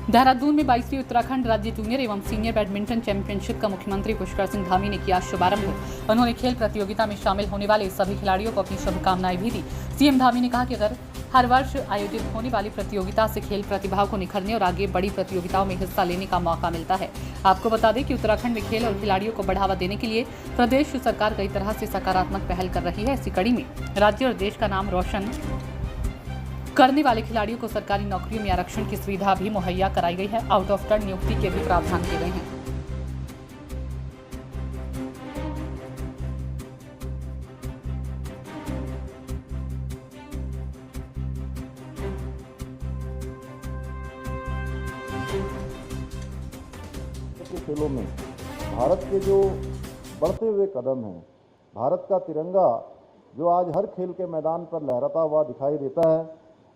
देहरादून में 22वीं उत्तराखंड राज्य जूनियर एवं सीनियर बैडमिंटन चैंपियनशिप का मुख्यमंत्री पुष्कर सिंह धामी ने किया शुभारंभ। उन्होंने खेल प्रतियोगिता में शामिल होने वाले सभी खिलाड़ियों को अपनी शुभकामनाएं भी दी। सीएम धामी ने कहा कि अगर हर वर्ष आयोजित होने वाली प्रतियोगिता से खेल प्रतिभाओं को निखरने और आगे बड़ी प्रतियोगिताओं में हिस्सा लेने का मौका मिलता है। आपको बता दें कि उत्तराखंड में खेल और खिलाड़ियों को बढ़ावा देने के लिए प्रदेश सरकार कई तरह से सकारात्मक पहल कर रही है। इसी कड़ी में राज्य और देश का नाम रोशन करने वाले खिलाड़ियों को सरकारी नौकरियों में आरक्षण की सुविधा भी मुहैया कराई गई है। आउट ऑफ टर्न नियुक्ति के भी प्रावधान किए गए हैं। के खेलों में भारत के जो बढ़ते हुए कदम हैं, भारत का तिरंगा जो आज हर खेल के मैदान पर लहराता हुआ दिखाई देता है,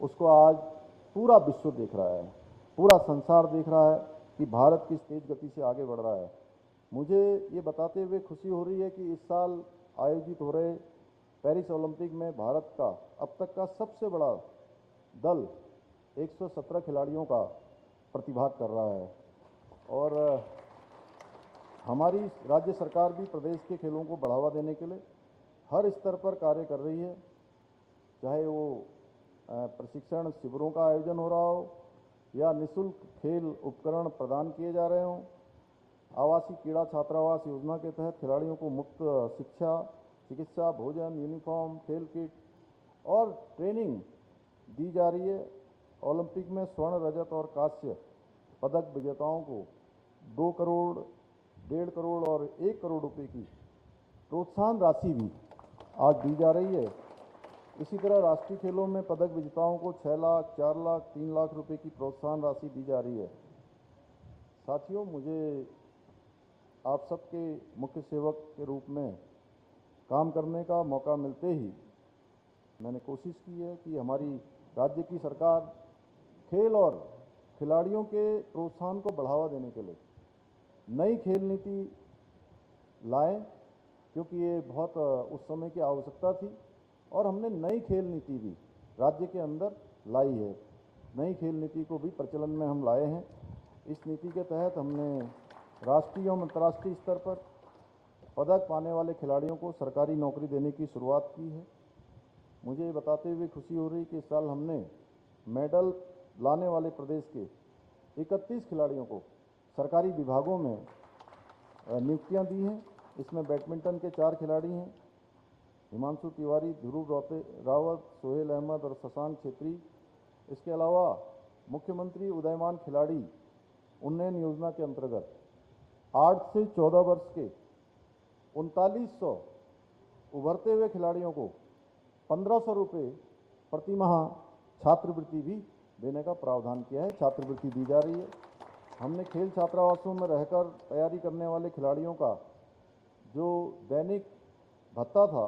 उसको आज पूरा विश्व देख रहा है, पूरा संसार देख रहा है कि भारत किस तेज गति से आगे बढ़ रहा है। मुझे ये बताते हुए खुशी हो रही है कि इस साल आयोजित हो रहे पेरिस ओलंपिक में भारत का अब तक का सबसे बड़ा दल 117 खिलाड़ियों का प्रतिभाग कर रहा है और हमारी राज्य सरकार भी प्रदेश के खेलों को बढ़ावा देने के लिए हर स्तर पर कार्य कर रही है। चाहे वो प्रशिक्षण शिविरों का आयोजन हो रहा हो या निःशुल्क खेल उपकरण प्रदान किए जा रहे हों, आवासीय क्रीड़ा छात्रावास योजना के तहत खिलाड़ियों को मुफ्त शिक्षा, चिकित्सा, भोजन, यूनिफॉर्म, खेल किट और ट्रेनिंग दी जा रही है। ओलंपिक में स्वर्ण, रजत और कांस्य पदक विजेताओं को 2 करोड़, 1.5 करोड़ और 1 करोड़ रुपए की प्रोत्साहन राशि भी आज दी जा रही है। इसी तरह राष्ट्रीय खेलों में पदक विजेताओं को 6 लाख, 4 लाख, 3 लाख रुपए की प्रोत्साहन राशि दी जा रही है। साथियों, मुझे आप सबके मुख्य सेवक के रूप में काम करने का मौका मिलते ही मैंने कोशिश की है कि हमारी राज्य की सरकार खेल और खिलाड़ियों के प्रोत्साहन को बढ़ावा देने के लिए नई खेल नीति लाएं, क्योंकि ये बहुत उस समय की आवश्यकता थी और हमने नई खेल नीति भी राज्य के अंदर लाई है। नई खेल नीति को भी प्रचलन में हम लाए हैं। इस नीति के तहत हमने राष्ट्रीय और अंतर्राष्ट्रीय स्तर पर पदक पाने वाले खिलाड़ियों को सरकारी नौकरी देने की शुरुआत की है। मुझे ये बताते हुए खुशी हो रही कि इस साल हमने मेडल लाने वाले प्रदेश के 31 खिलाड़ियों को सरकारी विभागों में नियुक्तियां दी हैं। इसमें बैडमिंटन के 4 खिलाड़ी हैं, हिमांशु तिवारी, ध्रुव रावत, सोहेल अहमद और शशांक छेत्री। इसके अलावा मुख्यमंत्री उदयमान खिलाड़ी उन्नयन योजना के अंतर्गत 8 से 14 वर्ष के 3900 उभरते हुए खिलाड़ियों को 1500 रुपये प्रति माह छात्रवृत्ति भी देने का प्रावधान किया है। छात्रवृत्ति दी जा रही है। हमने खेल छात्रावासों में रहकर तैयारी करने वाले खिलाड़ियों का जो दैनिक भत्ता था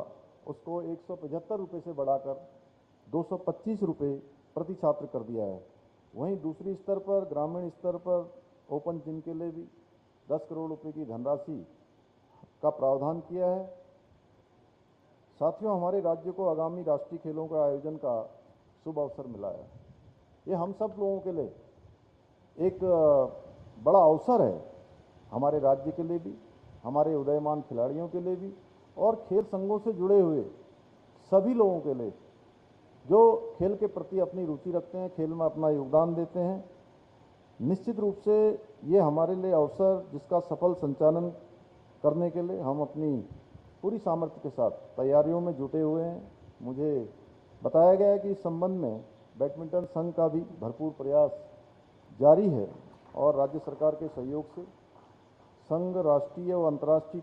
उसको 175 रुपये से बढ़ाकर 225 रुपये प्रति छात्र कर दिया है। वहीं दूसरी स्तर पर ग्रामीण स्तर पर ओपन जिम के लिए भी 10 करोड़ रुपए की धनराशि का प्रावधान किया है। साथियों, हमारे राज्य को आगामी राष्ट्रीय खेलों के आयोजन का शुभ अवसर मिला है। ये हम सब लोगों के लिए एक बड़ा अवसर है, हमारे राज्य के लिए भी, हमारे उदयमान खिलाड़ियों के लिए भी और खेल संघों से जुड़े हुए सभी लोगों के लिए जो खेल के प्रति अपनी रुचि रखते हैं, खेल में अपना योगदान देते हैं। निश्चित रूप से ये हमारे लिए अवसर जिसका सफल संचालन करने के लिए हम अपनी पूरी सामर्थ्य के साथ तैयारियों में जुटे हुए हैं। मुझे बताया गया है कि इस संबंध में बैडमिंटन संघ का भी भरपूर प्रयास जारी है और राज्य सरकार के सहयोग से संघ राष्ट्रीय व अंतर्राष्ट्रीय